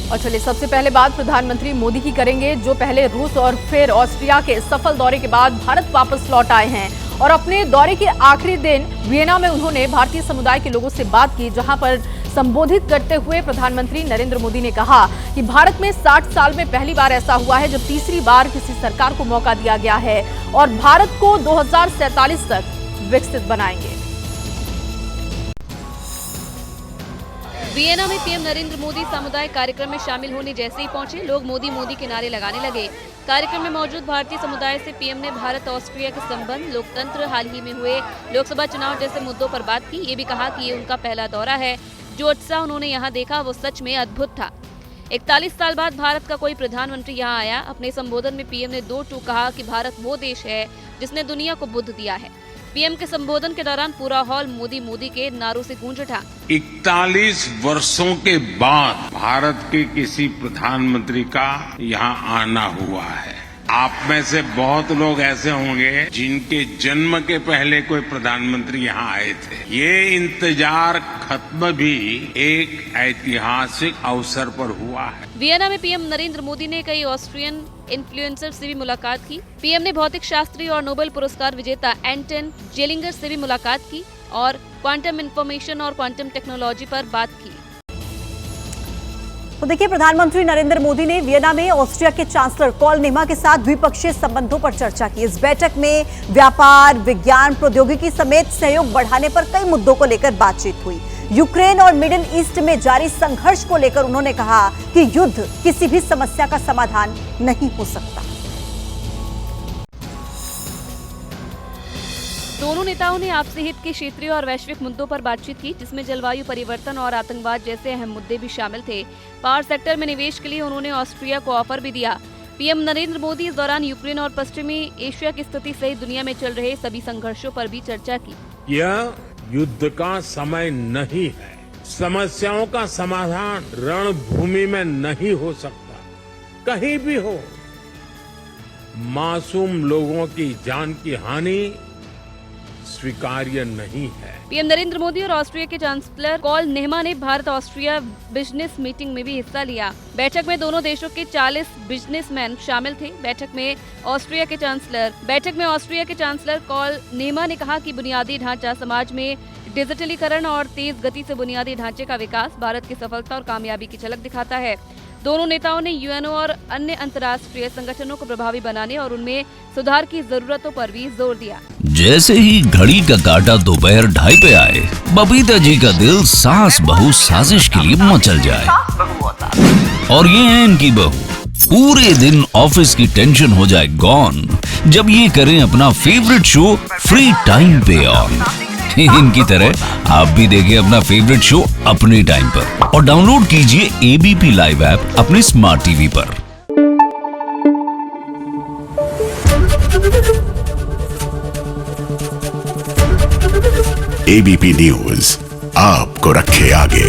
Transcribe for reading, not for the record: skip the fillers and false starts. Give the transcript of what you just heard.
और चलिए सबसे पहले बात प्रधानमंत्री मोदी की करेंगे, जो पहले रूस और फिर ऑस्ट्रिया के सफल दौरे के बाद भारत वापस लौट आए हैं। और अपने दौरे के आखिरी दिन वियना में उन्होंने भारतीय समुदाय के लोगों से बात की, जहां पर संबोधित करते हुए प्रधानमंत्री नरेंद्र मोदी ने कहा कि भारत में 60 साल में पहली बार ऐसा हुआ है जब तीसरी बार किसी सरकार को मौका दिया गया है और भारत को 2047 तक विकसित बनाएंगे। वियना में पीएम नरेंद्र मोदी सामुदायिक कार्यक्रम में शामिल होने जैसे ही पहुंचे, लोग मोदी मोदी के नारे लगाने लगे। कार्यक्रम में मौजूद भारतीय समुदाय से पीएम ने भारत ऑस्ट्रिया के संबंध, लोकतंत्र, हाल ही में हुए लोकसभा चुनाव जैसे मुद्दों पर बात की। ये भी कहा कि ये उनका पहला दौरा है। जो उत्साह उन्होंने यहाँ देखा वो सच में अद्भुत था। 41 साल बाद भारत का कोई प्रधानमंत्री यहाँ आया। अपने संबोधन में पीएम ने 2 टूक कहा कि भारत वो देश है जिसने दुनिया को बुद्ध दिया है। पीएम के संबोधन के दौरान पूरा हॉल मोदी मोदी के नारों से गूंज उठा। 41 वर्षों के बाद भारत के किसी प्रधानमंत्री का यहाँ आना हुआ है। आप में से बहुत लोग ऐसे होंगे जिनके जन्म के पहले कोई प्रधानमंत्री यहाँ आए थे। ये इंतजार खत्म भी एक ऐतिहासिक अवसर पर हुआ है। वियना में पीएम नरेंद्र मोदी ने कई ऑस्ट्रियन इन्फ्लुएंसर से भी मुलाकात की। पीएम ने भौतिक शास्त्री और नोबेल पुरस्कार विजेता एंटन जेलिंगर से भी मुलाकात की और क्वांटम इंफॉर्मेशन और क्वांटम टेक्नोलॉजी पर बात की। तो देखिए, प्रधानमंत्री नरेंद्र मोदी ने वियना में ऑस्ट्रिया के चांसलर कॉल नेमा के साथ द्विपक्षीय संबंधों पर चर्चा की। इस बैठक में व्यापार, विज्ञान, प्रौद्योगिकी समेत सहयोग बढ़ाने पर कई मुद्दों को लेकर बातचीत हुई। यूक्रेन और मिडिल ईस्ट में जारी संघर्ष को लेकर उन्होंने कहा कि युद्ध किसी भी समस्या का समाधान नहीं हो सकता। दोनों नेताओं ने आपसी हित के क्षेत्रीय और वैश्विक मुद्दों पर बातचीत की, जिसमें जलवायु परिवर्तन और आतंकवाद जैसे अहम मुद्दे भी शामिल थे। पावर सेक्टर में निवेश के लिए उन्होंने ऑस्ट्रिया को ऑफर भी दिया। पीएम नरेंद्र मोदी इस दौरान यूक्रेन और पश्चिमी एशिया की स्थिति सहित दुनिया में चल रहे सभी संघर्षों पर भी चर्चा की। यह युद्ध का समय नहीं है। समस्याओं का समाधान रणभूमि में नहीं हो सकता, कहीं भी हो। मासूम लोगों की जान की हानि स्वीकार्य नहीं है। पीएम नरेंद्र मोदी और ऑस्ट्रिया के चांसलर कॉल नेमा ने भारत ऑस्ट्रिया बिजनेस मीटिंग में भी हिस्सा लिया। बैठक में दोनों देशों के 40 बिजनेसमैन शामिल थे। बैठक में ऑस्ट्रिया के चांसलर कॉल नेमा ने कहा कि बुनियादी ढांचा, समाज में डिजिटलीकरण और तेज गति से बुनियादी ढांचे का विकास भारत की सफलता और कामयाबी की झलक दिखाता है। दोनों नेताओं ने यूएनओ और अन्य अंतर्राष्ट्रीय संगठनों को प्रभावी बनाने और उनमें सुधार की जरूरतों पर भी जोर दिया। जैसे ही घड़ी का काटा दोपहर 2:30 पे आए, बबीता जी का दिल सास बहू साजिश के लिए मचल जाए। और ये है इनकी बहू, पूरे दिन ऑफिस की टेंशन हो जाए गॉन जब ये करें अपना फेवरेट शो फ्री टाइम पे ऑन। इनकी तरह आप भी देखिए अपना फेवरेट शो अपने टाइम पर और डाउनलोड कीजिए एबीपी लाइव ऐप अपने स्मार्ट टीवी पर। एबीपी न्यूज आपको रखे आगे।